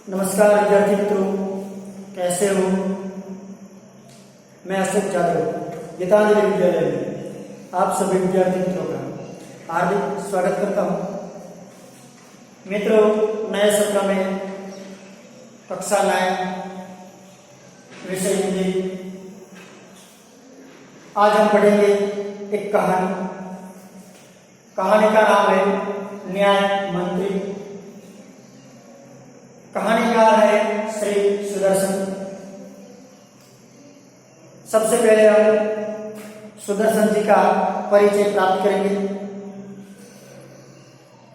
नमस्कार विद्यार्थी मित्रों, कैसे हो। मैं अशोक यादव गीतांजलि विद्यालय में आप सभी विद्यार्थी मित्रों का हार्दिक स्वागत करता हूँ। मित्रों, नए सत्र में कक्षा 9 विषय हिंदी। आज हम पढ़ेंगे एक कहानी। कहानी का नाम है न्याय मंत्री। कहानीकार है श्री सुदर्शन। सबसे पहले हम सुदर्शन जी का परिचय प्राप्त करेंगे।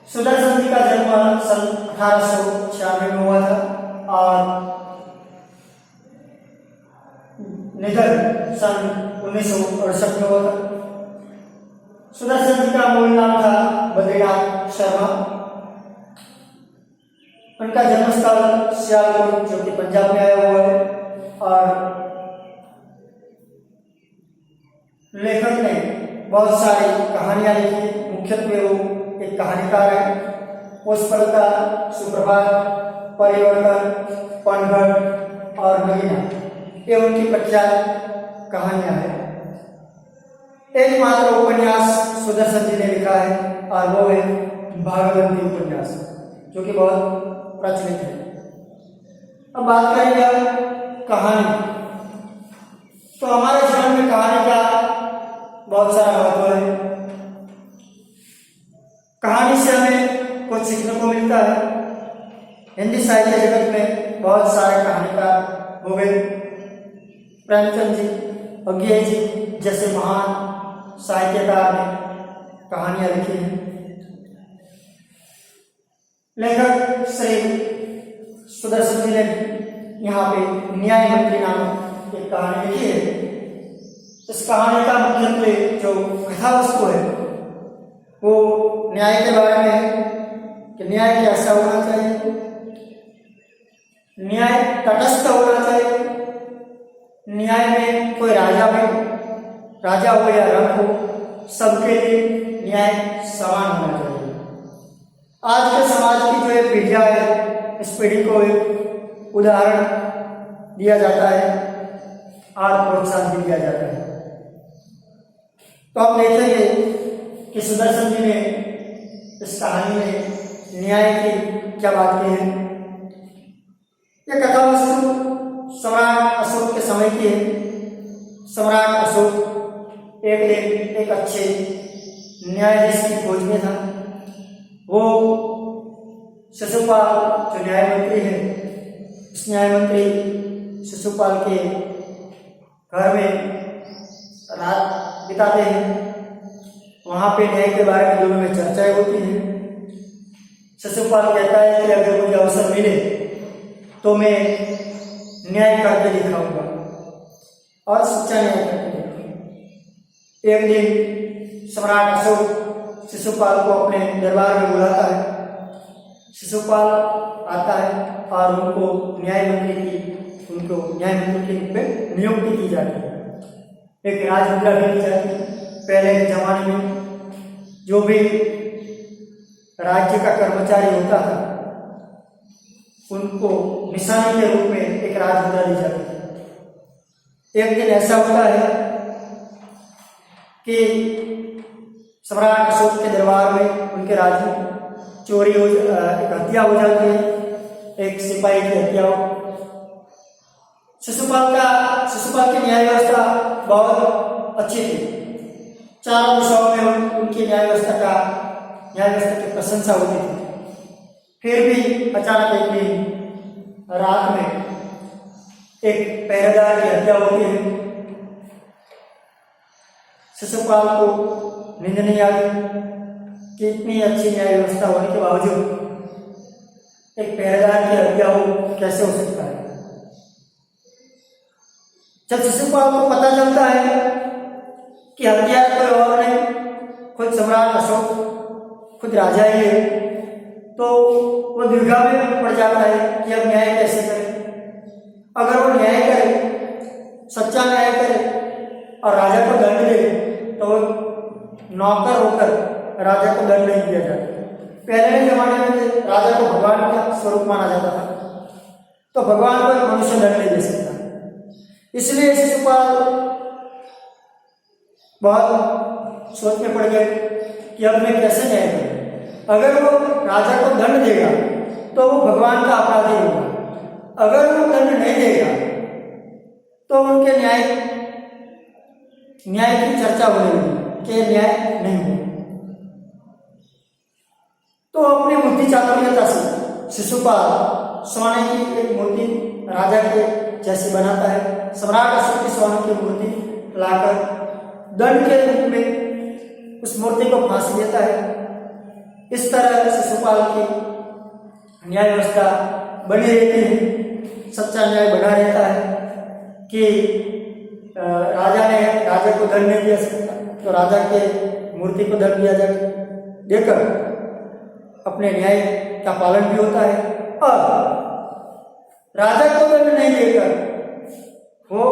सुदर्शन जी का जन्म सन 1896 में हुआ था और निधन सन 1968 में हुआ था। सुदर्शन जी का मूल नाम था बद्रीनाथ शर्मा। उनका जन्मस्थल सियालकोट जो कि पंजाब में आया हुआ है और लेखक ने बहुत सारी कहानियां लिखी। मुख्यत्वे वो एक कहानीकार है। पुष्पलता, सुप्रभात, परिवर्तन, पनघट और नगीना, ये उनकी प्रख्यात कहानियां हैं। एकमात्र उपन्यास सुदर्शन जी ने लिखा है और वो है भागवती उपन्यास, जो कि बहुत प्रचलित है। अब बात करेंगे कहानी। तो हमारे जीवन में कहानी का बहुत सारा महत्व है। कहानी से हमें कुछ सीखने को मिलता है। हिंदी साहित्य जगत में बहुत सारे कहानीकार हो गए। प्रेमचंद जी, अज्ञे जी जैसे महान साहित्यकार ने कहानियां लिखी हैं। लेखक श्री सुदर्शन जी ने यहाँ पे न्याय मंत्री नामक एक कहानी लिखी है। इस कहानी का मुख्यत्वे जो कथा वस्तु है वो न्याय के बारे में है कि न्याय कैसा होना चाहिए। न्याय तटस्थ होना चाहिए। न्याय में कोई राजा हो या रंग हो, सबके लिए न्याय समान होना चाहिए। आज के समाज की जो एक पीढ़ियां है, इस पीढ़ी को एक उदाहरण दिया जाता है और प्रोत्साहन भी दिया जाता है। तो हम देखेंगे कि सुदर्शन जी ने इस कहानी में न्याय की क्या बात की है। यह कथा वस्तु सम्राट अशोक के समय की है। सम्राट अशोक एक अच्छे न्यायाधीश की खोज में था। वो शिशुपाल जो न्याय मंत्री है, इस न्याय मंत्री शिशुपाल के घर में रात बिताते हैं। वहां पे न्याय के बारे में दोनों में चर्चाएं होती हैं। शिशुपाल कहता है कि अगर मुझे अवसर मिले तो मैं न्याय करके दिखाऊंगा और सच्चा न्याय करके दिखाऊंगा। एक दिन सम्राट अशोक शिशुपाल को अपने दरबार में बुलाता है। शिशुपाल आता है और उनको न्याय मंत्री के रूप में नियुक्ति की जाती है। एक राजमुद्रा भी दी जाती है। पहले के जमाने में जो भी राज्य का कर्मचारी होता था उनको निशानी के रूप में एक राजमुद्रा दी जाती है। एक दिन ऐसा होता है कि सम्राट अशोक के दरबार में उनके राज्य में एक हत्या हो जाती है। एक सिपाही की हत्या हो। शिशुपाल की न्याय व्यवस्था बहुत अच्छी थी। चारों दिशाओं में उनकी न्याय व्यवस्था की प्रशंसा होती थी। फिर भी अचानक एक दिन रात में एक पहरेदार की हत्या होती है। शिशुपाल को नींद नहीं आती कि इतनी अच्छी न्याय व्यवस्था होने के बावजूद एक पहरेदार की हत्या हो, कैसे हो सकता है। जब शिशुपाल को पता चलता है कि हत्यारा कोई और नहीं, खुद सम्राट अशोक, खुद राजा ही है, तो वो दुविधा में पड़ जाता है कि अब न्याय कैसे करे। अगर वो न्याय करे, सच्चा न्याय करे और राजा को दंड दे तो नौकर होकर राजा को दंड नहीं दिया जाता। पहले के जमाने में राजा को भगवान का स्वरूप माना जाता था। तो भगवान को मनुष्य दंड नहीं दे सकता। इसलिए शिशुपाल बहुत सोच में पड़ गए कि अब मैं कैसे न्याय करूं। अगर वो राजा को दंड देगा तो वो भगवान का अपराधी होगा, अगर वो दंड नहीं देगा तो उनके न्याय की चर्चा होने लगी कि न्याय नहीं हो। तो अपनी बुद्धि चातुर्यता से शिशुपाल सोने की एक मूर्ति राजा के जैसे बनाता है। सम्राट अशोक की सोने की मूर्ति लाकर दंड के रूप में उस मूर्ति को फांसी देता है। इस तरह शिशुपाल की न्याय व्यवस्था बनी रहती है, सच्चा न्याय बना रहता है कि राजा को दंड नहीं दिया सकता तो राजा के मूर्ति को दंड दिया जाए देकर अपने न्याय का पालन भी होता है। और राजा को दंड नहीं देकर वो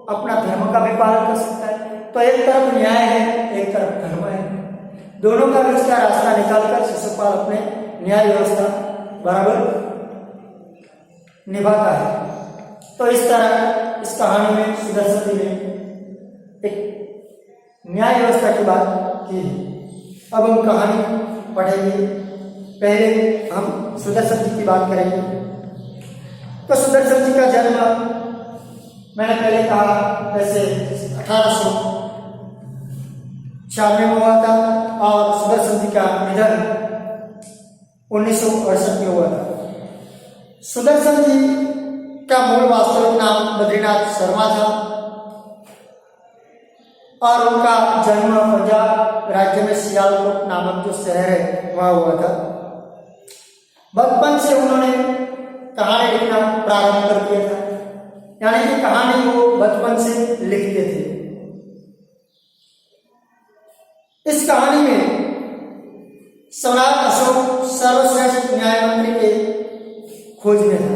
अपना धर्म का भी पालन कर सकता है। तो एक तरफ न्याय है, एक तरफ धर्म है, दोनों का बीच का रास्ता निकालकर शिशुपाल अपने न्याय व्यवस्था बराबर निभाता है। तो इस तरह इस कहानी में सुदर्शन जी ने एक न्याय व्यवस्था की बात की है। अब हम कहानी पढ़ेंगे। पहले हम सुदर्शन जी की बात करेंगे। तो सुदर्शन जी का जन्म मैंने पहले कहा वैसे 1896 में हुआ था और सुदर्शन जी का निधन 1968 में हुआ था। सुदर्शन जी का मूल वास्तविक नाम बद्रीनाथ शर्मा था और उनका जन्म पंजाब राज्य में सियालकोट नामक जो शहर है वहां हुआ था। बचपन से उन्होंने कहानी लिखना प्रारंभ कर दिया था, यानी कि कहानी वो बचपन से लिखते थे। इस कहानी में सम्राट अशोक सर्वश्रेष्ठ न्यायमंत्री के खोज में था।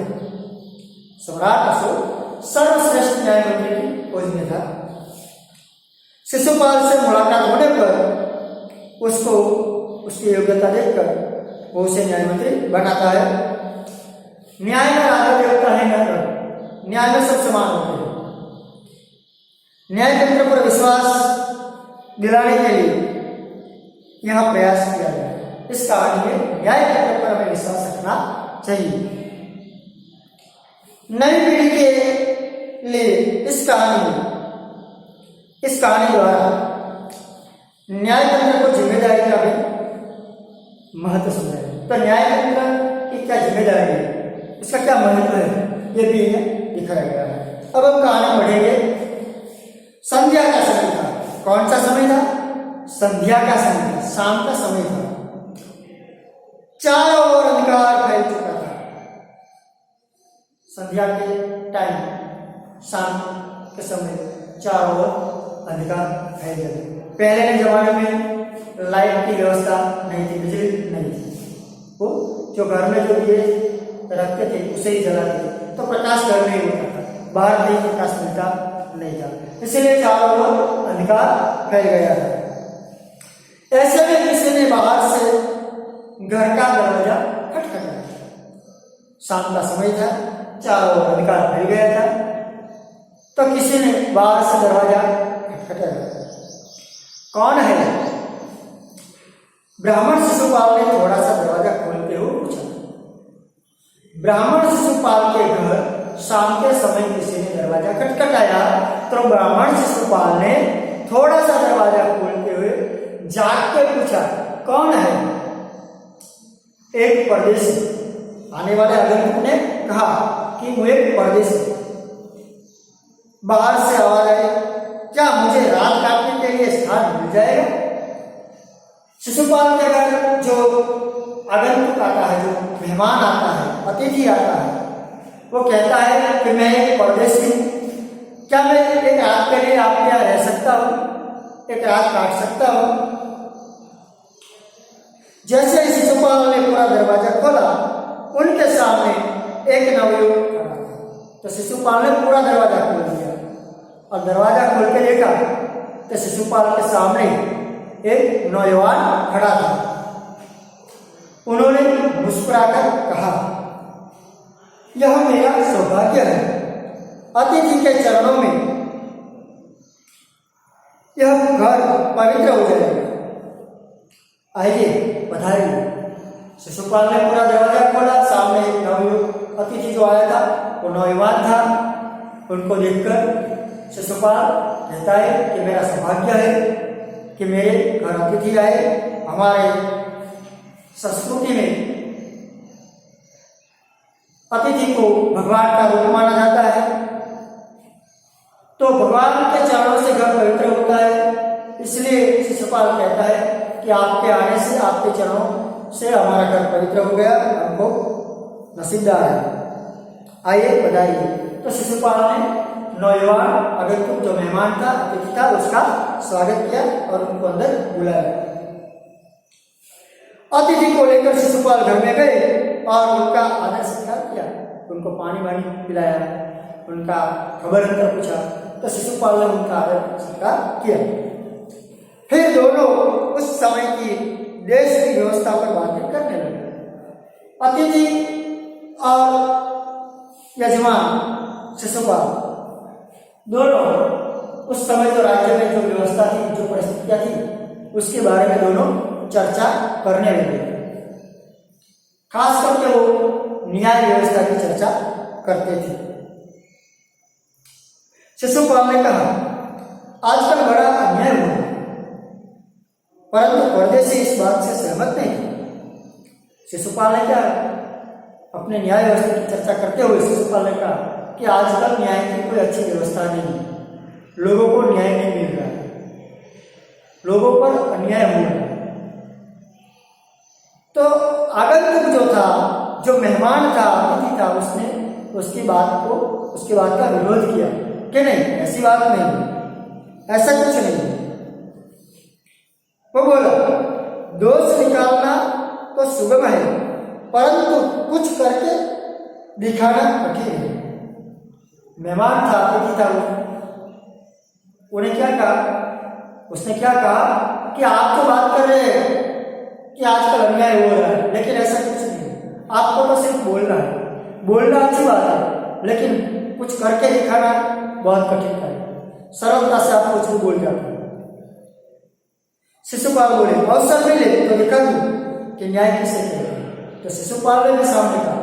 सम्राट अशोक सर्वश्रेष्ठ न्यायमंत्री की खोज में था। शिशुपाल से मुलाकात होने पर उसको उसकी योग्यता देखकर वो उसे न्यायमंत्री बनाता है। न्याय में राजा देवता है न, न्याय में सब समान होते हैं। न्यायतंत्र पर विश्वास दिलाने के लिए यह प्रयास किया गया। इस कहानी में न्यायतंत्र पर हमें विश्वास रखना चाहिए। नई पीढ़ी के लिए इस कहानी द्वारा न्यायतंत्र को जिम्मेदारी का भी महत्व समझाया। तो न्यायतंत्र की क्या जिम्मेदारी है, इसका क्या महत्व है, ये भी दिखाया गया है। अब हम कहानी पढ़ेंगे। संध्या का समय था। कौन सा समय था? संध्या का समय था, शाम का समय था। चारों ओर अंधकार फैल चुका था। संध्या के टाइम, शाम के समय चारों ओर अंधकार फैल गया। पहले के जमाने में लाइट की व्यवस्था नहीं थी, बिजली नहीं थी। वो जो घर में जो दिए रखते थे उसे ही जलाते थे, तो प्रकाश घर में ही होता था, बाहर नहीं प्रकाश मिलता नहीं था। इसलिए चारों ओर अंधकार फैल गया था। ऐसे में किसी ने बाहर से घर का दरवाजा खटखटाया। शाम का समय था, चारों ओर अंधकार फैल गया था, तो किसी ने बाहर से दरवाजा खटखटाया। कौन है? ब्राह्मण शिशुपाल ने थोड़ा सा दरवाजा खोलते हुए पूछा। ब्राह्मण शिशुपाल के घर शाम के समय किसी ने दरवाजा खटखटाया, तो ब्राह्मण शिशुपाल ने थोड़ा सा दरवाजा खोलते हुए जाग के पूछा, कौन है? एक परदेशी। आने वाले आगंतुक ने कहा कि मैं एक परदेशी। बाहर से आवाज आई, क्या मुझे रात काटने के लिए स्थान मिल जाएगा? शिशुपाल के घर जो आगंतुक आता है, जो मेहमान आता है, अतिथि आता है, वो कहता है कि मैं एक परदेशी हूं, क्या मैं एक रात के लिए आपके यहाँ रह सकता हूं, एक रात काट सकता हूं? जैसे ही शिशुपाल ने पूरा दरवाजा खोला, उनके सामने एक नवयुवक खड़ा था। तो शिशुपाल ने पूरा दरवाजा खोल दिया और दरवाजा खोल के देखा तो शिशुपाल के सामने एक नौजवान खड़ा था। उन्होंने मुस्कुराकर कहा, यह मेरा सौभाग्य है। अतिथि के चरणों में यह घर पवित्र हो जाएगा। आइए बधाई। शिशुपाल ने पूरा दरवाजा खोला। सामने एक नवयुवक अतिथि जो आया था वो नौजवान था। उनको देखकर शिशुपाल कहता है कि मेरा सौभाग्य है कि मेरे घर अतिथि आए। हमारे संस्कृति में अतिथि को भगवान का रूप माना जाता है, तो भगवान के चरणों से घर पवित्र होता है। इसलिए शिशुपाल कहता है कि आपके आने से, आपके चरणों से हमारा घर पवित्र हो गया, हमको नसीबदार है। आइए बधाई। तो शिशुपाल ने नौजवान अगंतुक जो मेहमान था, अतिथि था, उसका स्वागत किया और उनको अंदर बुलाया। अतिथि को लेकर शिशुपाल घर में गए और उनका आदर सत्कार किया। उनको पानी वानी पिलाया, उनका खबर अंतर पूछा। तो शिशुपाल ने उनका आदर सत्कार किया। फिर दोनों उस समय की देश की व्यवस्था पर बातें करने लगे। अतिथि और यजमान शिशुपाल दोनों उस समय जो राज्य में जो व्यवस्था थी, जो परिस्थितियां थी, उसके बारे में दोनों चर्चा करने लगे। खास करके वो न्याय व्यवस्था की चर्चा करते थे। शिशुपाल ने कहा, आजकल बड़ा अन्याय हुआ, परंतु परदेशी इस बात से सहमत नहीं। शिशुपाल ने क्या, अपने न्याय व्यवस्था की चर्चा करते हुए शिशुपाल ने कहा कि आजकल न्याय की कोई अच्छी व्यवस्था नहीं है, लोगों को न्याय नहीं मिल रहा है, लोगों पर अन्याय हो रहा है। तो आगंतुक जो था, जो मेहमान था, अतिथि था, उसने उसकी बात का विरोध किया कि नहीं, ऐसी बात नहीं, ऐसा कुछ नहीं। वो बोला, दोष निकालना तो सुगम है, परंतु कुछ करके दिखाना कठिन है। मेहमान था, अतिथि था, उन्हें क्या कहा, उसने क्या कहा कि आप तो बात कर रहे हैं कि आजकल अन्याय हो रहा है, लेकिन ऐसा कुछ नहीं, आपको तो सिर्फ बोलना है। बोलना अच्छी बात है, लेकिन कुछ करके दिखाना बहुत कठिन है। सरलता से आप कुछ भी बोल जाते हैं। शिशुपाल बोले, अवसर मिले तो दिखा दूं कि न्याय किसे कहते हैं। तो शिशुपाल ने भी सामने कहा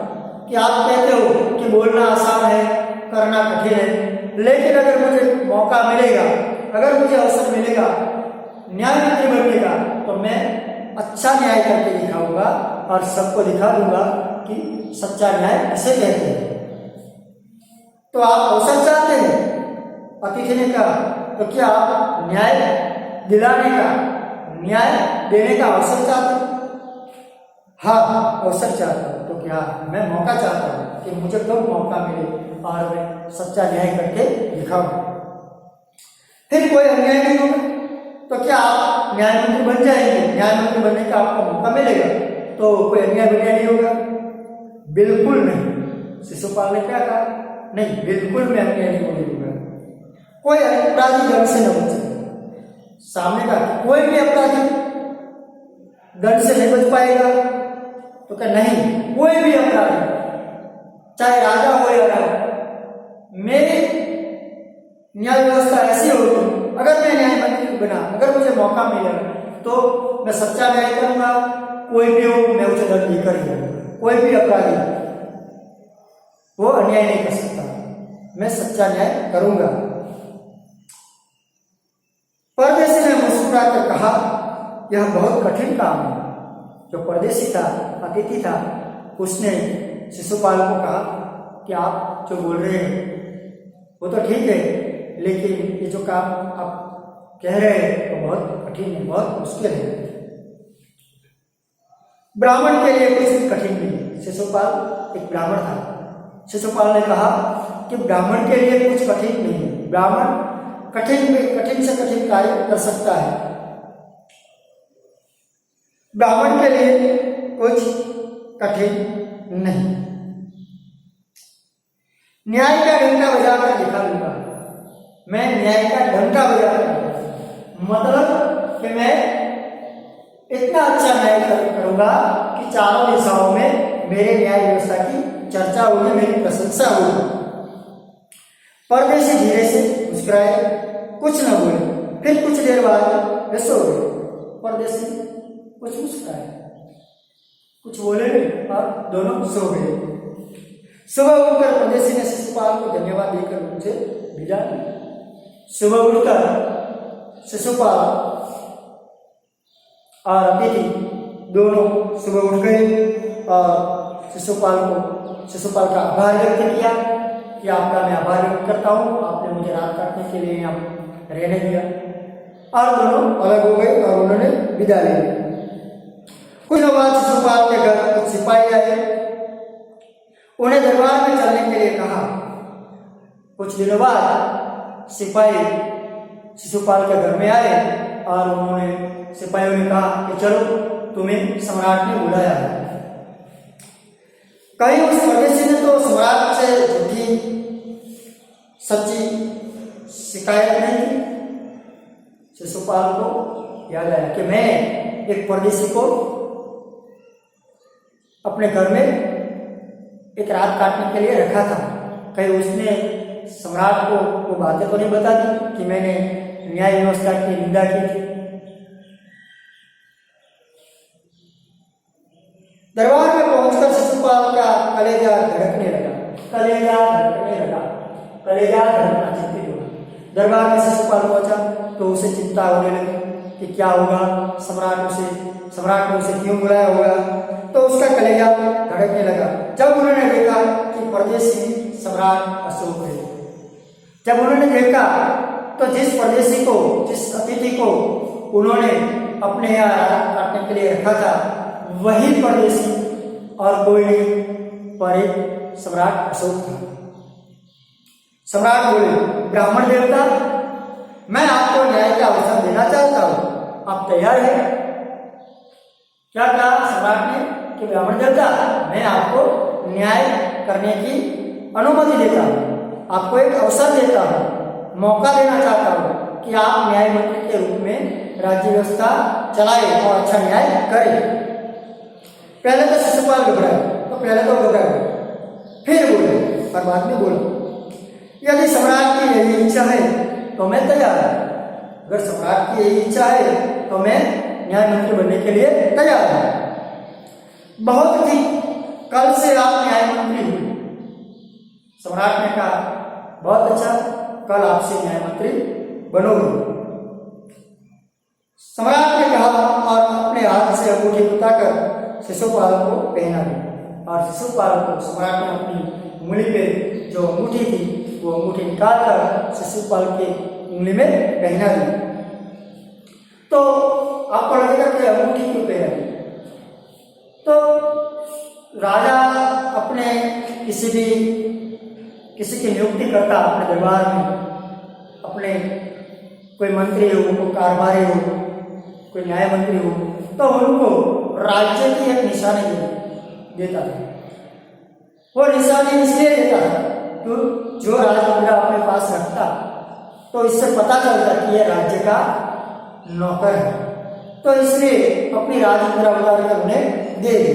कि आप कहते हो कि बोलना आसान है, करना कठिन है, लेकिन अगर मुझे मौका मिलेगा, अगर मुझे अवसर मिलेगा न्यायमंत्री बनने का, तो मैं अच्छा न्याय करके दिखाऊंगा और सबको दिखा दूंगा कि सच्चा न्याय किसे कहते हैं। तो आप अवसर चाहते हैं? अतिथि ने कहा, तो क्या आप न्याय दिलाने का, न्याय देने का अवसर चाहते हैं? हाँ, अवसर चाहता हूं। तो क्या मैं मौका चाहता हूं कि मुझे कब मौका मिले और मैं सच्चा न्याय करके दिखाऊं। फिर कोई अन्याय नहीं होगा, तो क्या आप न्यायमंत्री बन जाएंगे? न्यायमंत्री बनने का आपको मौका मिलेगा तो कोई अन्याय नहीं होगा? बिल्कुल नहीं। शिशुपाल ने क्या कहा, नहीं, बिल्कुल मैं अन्याय नहीं होगा। कोई अपराधी दंड से न बचे। सामने का कोई भी अपराधी दंड से नहीं बच पाएगा। तो क्या नहीं, कोई भी अपराधी, चाहे राजा हो या राजा, मेरी न्याय व्यवस्था ऐसी होगी, अगर मैं न्यायमंत्री बना, अगर मुझे मौका मिला तो मैं सच्चा न्याय करूंगा। कोई भी हो, मैं उसे दंड देकर ही रहूंगा। कोई भी अपराधी वो अन्याय नहीं कर सकता, मैं सच्चा न्याय करूंगा। परदेशी ने मुस्कुराकर कहा, यह बहुत कठिन काम है। जो परदेशी था, अतिथि था, उसने शिशुपाल को कहा कि आप जो बोल रहे हैं वो तो ठीक है, लेकिन ये जो काम आप कह रहे हैं वो बहुत कठिन है, बहुत मुश्किल है। ब्राह्मण के लिए कुछ भी कठिन नहीं है। शिशुपाल एक ब्राह्मण था। शिशुपाल ने कहा कि ब्राह्मण के लिए कुछ कठिन नहीं है। ब्राह्मण कठिन से कठिन कार्य कर सकता है। ब्राह्मण के लिए कुछ कठिन नहीं। न्याय का डंका बजाकर दिखा दूंगा, मैं न्याय का डंका बजाकर, मतलब कि मैं इतना अच्छा न्याय करूंगा कि चारों दिशाओं में मेरे न्याय व्यवस्था की चर्चा होगी, मेरी प्रशंसा होगी। परदेसी धीरे से मुस्कुराए, कुछ न बोले। फिर कुछ देर बाद वे सो गए। परदेसी कुछ मुस्कुराए, कुछ बोले नहीं और दोनों सो गए। सुबह उठकर परदेसी ने शिशुपाल को धन्यवाद देकर उनसे विदा ली। सुबह उठकर शिशुपाल और अतिथि दोनों सुबह उठ गए और शिशुपाल का आभार व्यक्त किया कि आपका मैं आभार व्यक्त करता हूँ, आपने मुझे रात काटने के लिए यहाँ रहने दिया। और दोनों अलग हो गए और उन्होंने विदा ले ली। कुछ दिनों बाद शिशुपाल के घर कुछ सिपाही आए, उन्हें दरबार में चलने के लिए कहा। कुछ दिनों बाद सिपाही शिशुपाल के घर में आए और सिपाहियों ने कहा कि चलो, तुम्हें सम्राट ने बुलाया है। कहीं उस परदेसी ने तो सम्राट से झूठी सच्ची शिकायत नहीं की। शिशुपाल को याद आया कि मैंने एक परदेसी को अपने घर में एक रात काटने के लिए रखा था। कहीं उसने सम्राट को वो बातें तो नहीं बता दी कि मैंने न्याय व्यवस्था की निंदा की थी। दरबार में पहुंचकर शिशुपाल का कलेजा धड़कने लगा। चिंतित हुआ। दरबार में शिशुपाल पहुंचा तो उसे चिंता होने लगी कि क्या होगा, सम्राट ने उसे क्यों बुलाया होगा। तो उसका कलेजा धड़कने लगा जब उन्होंने देखा कि परदेसी सम्राट अशोक है। जब उन्होंने देखा तो जिस अतिथि को उन्होंने अपने यहाँ रात काटने के लिए रखा था, वही परदेसी और कोई नहीं पर एक सम्राट अशोक था। सम्राट बोले, ब्राह्मण देवता, मैं आपको न्याय का अवसर देना चाहता हूँ, आप तैयार हैं? क्या कहा सम्राट ने कि ब्राह्मण देवता, मैं आपको न्याय करने की अनुमति देता हूँ, आपको एक अवसर देता हूँ, मौका देना चाहता हूँ कि आप न्याय मंत्री के रूप में राज्य व्यवस्था चलाएं और अच्छा न्याय करें। पहले तो शिशुपाल घबराए, फिर बोले और बाद में बोले, यदि सम्राट की यही इच्छा है तो मैं तैयार हूं। अगर सम्राट की यही इच्छा है तो मैं न्याय मंत्री बनने के लिए तैयार हूं। बहुत थी, कल से आप न्याय मंत्री हुए। सम्राट ने कहा, बहुत अच्छा, कल आपसे न्याय मंत्री बनोगे। सम्राट ने कहा और अपने हाथ से अंगूठी उतारकर शिशुपाल को पहना दी। और शिशुपाल को सम्राट ने अपनी उंगली पे जो अंगूठी थी वो अंगूठी निकालकर शिशुपाल के उंगली में पहना दी। तो आपको लगेगा कि अंगूठी क्यों पहना दी? तो राजा अपने किसी की नियुक्ति करता अपने दरबार में, अपने कोई मंत्री हो, कोई कारभारी हो, कोई न्याय मंत्री हो, तो उनको राज्य की एक निशानी देता था। वो निशानी इसलिए देता था तो जो राजमुद्रा अपने पास रखता तो इससे पता चलता कि यह राज्य का नौकर है, तो इसलिए अपनी राजमुद्रा उतारकर उन्हें दे दी।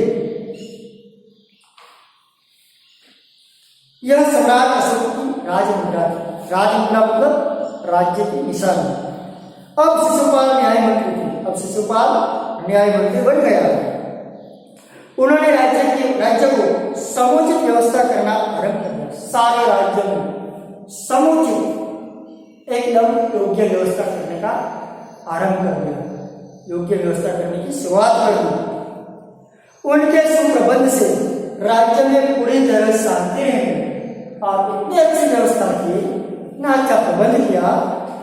यह सम्राट अशोक की राजमुद्रा थी। राजमुद्रा मतलब राज्य की निशानी। अब शिशुपाल न्याय मंत्री थे। अब शिशुपाल न्याय मंत्री बन गया। उन्होंने राज्य को समुचित व्यवस्था करना आरंभ कर दिया। सारे राज्य में समुचित एकदम योग्य व्यवस्था करने का आरंभ कर दिया, योग्य व्यवस्था करने की शुरुआत कर दी। उनके सुप्रबंध से राज्य में पूरी तरह शांति रही और इतनी अच्छी व्यवस्था की, इतना अच्छा प्रबंध किया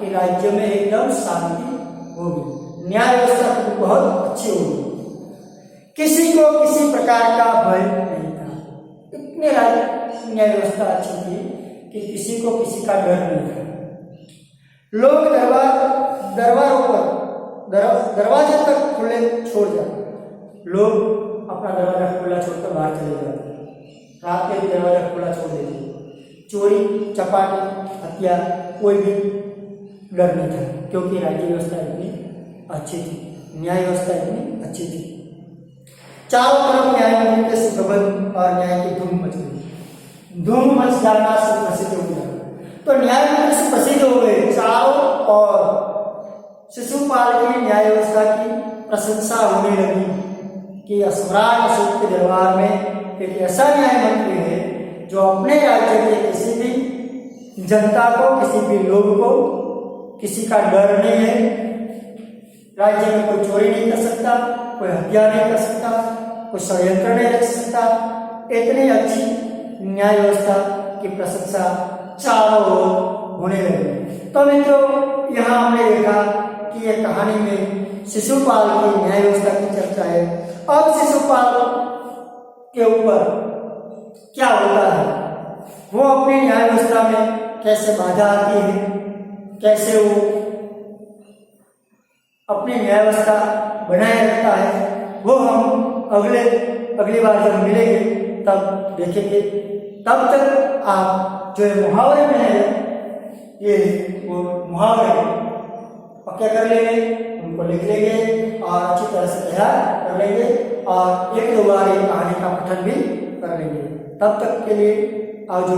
कि राज्य में एकदम शांति होगी, न्याय व्यवस्था बहुत अच्छी होगी, किसी को किसी प्रकार का भय नहीं था। इतने राज्य न्याय व्यवस्था अच्छी थी कि किसी को किसी का डर नहीं था। लोग दरबारों पर दरवाजे तक खुले छोड़ जाते। लोग अपना दरवाजा खुला छोड़कर बाहर चले जाते, रात में भी दरवाजा खुला छोड़ देते। चोरी चपाटी हत्या कोई भी डर नहीं था, क्योंकि राज्य व्यवस्था इतनी अच्छी थी, न्याय व्यवस्था इतनी अच्छी थी। चारों तरफ न्याय मंत्री के सुप्रबंध और न्याय की धूम मच गई। धूम मच जाना से प्रसिद्ध हो गया। तो न्याय मंत्री से प्रसिद्ध हो गए चारों और शिशुपाल की न्याय व्यवस्था की प्रशंसा होने लगी कि सम्राट अशोक के दरबार में एक ऐसा न्याय मंत्री है जो अपने राज्य के किसी भी जनता को, किसी भी लोग को, किसी का डर नहीं है, राज्य में कोई चोरी नहीं कर सकता, कोई हत्या नहीं कर सकता, कोई षड्यंत्र नहीं रच सकता। इतनी अच्छी न्याय व्यवस्था की प्रशंसा चारों ओर होने लगी। तो मित्रों, यहाँ हमने देखा कि ये कहानी में शिशुपाल की न्याय व्यवस्था की चर्चा है। अब शिशुपाल के ऊपर क्या होता है, वो अपनी न्याय व्यवस्था में कैसे बाधा आती है, कैसे वो अपनी न्याय व्यवस्था बनाए रखता है, वो हम अगली बार जब मिलेंगे तब देखेंगे। तब तक आप जो मुहावरे में है ये वो मुहावरे पक्के कर लेंगे, उनको लिख लेंगे और अच्छी तरह से तैयार कर लेंगे और एक दो बार ये कहानी का पठन भी कर लेंगे। तब तक के लिए आज